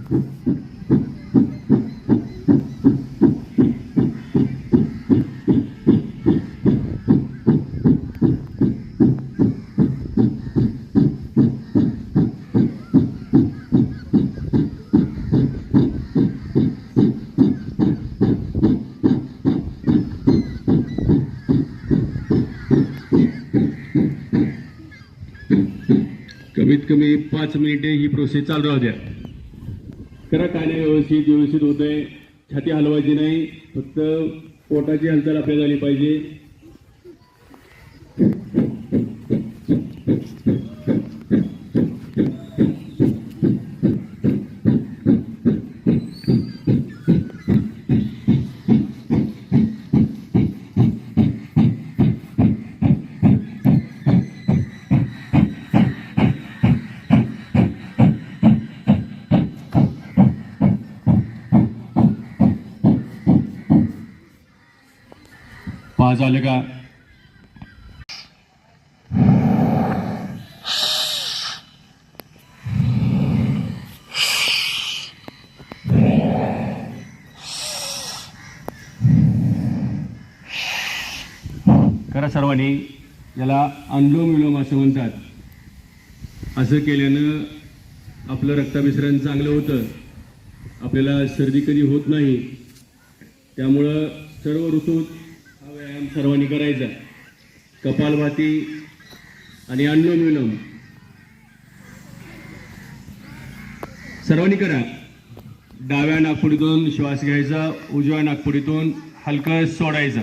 कमीत कमी 5 मिनिटे ही प्रोसेस चालू राहू द्या. करा, काय नाही, व्यवस्थित होतंय. छाती हलवायची नाही, फक्त पोटाची हालचाल आपल्याला झाली पाहिजे. पाच आले का? करा सर्वांनी. याला अनुलोम विलोम असं म्हणतात. असं केल्यानं आपलं रक्ताभिसरण चांगलं होतं, आपल्याला सर्दी कधी होत नाही. त्यामुळं सर्व ऋतूत हा व्यायाम सर्वांनी करायचा. कपालभाती आणि अनुलोम विलोम सर्वांनी करा. डाव्या नाकपुडीतून श्वास घ्यायचा, उजव्या नाकपुडीतून हलकं सोडायचं.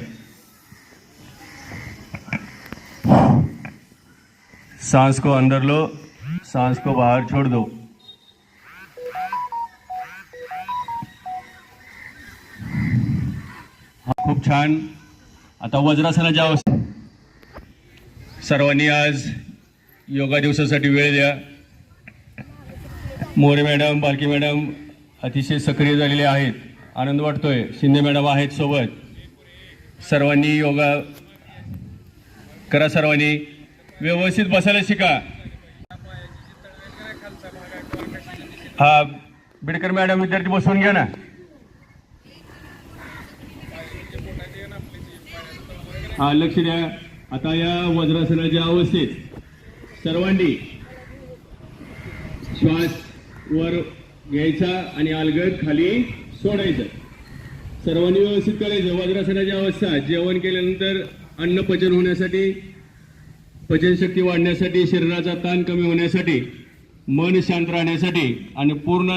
सांस को अंदर लो, सांस को बाहर छोड़ दो. खूप छान. आता वज्रासनाच्या अवस्था. सर्वांनी आज योगा दिवसासाठी वेळ द्या. मोरे मॅडम, बालकी मॅडम अतिशय सक्रिय झालेले आहेत. आनंद वाटतोय. शिंदे मॅडम आहेत सोबत. सर्वांनी योगा करा. सर्वांनी व्यवस्थित बसायला शिका. हा, बिडकर मॅडम विद्यार्थी बसवून घ्या ना. हा, लक्ष द्या. आता या वज्रासनाच्या अवस्थेत सर्वांनी श्वास वर घ्यायचा आणि अलगद खाली सोडायचं. सर्वांनी व्यवस्थित करायचं. वज्रासनाची अवस्था जेवण केल्यानंतर अन्न पचन होण्यासाठी, पचनशक्ती वाढण्यासाठी, शरीराचा ताण कमी होण्यासाठी, मन शांत राहण्यासाठी आणि पूर्ण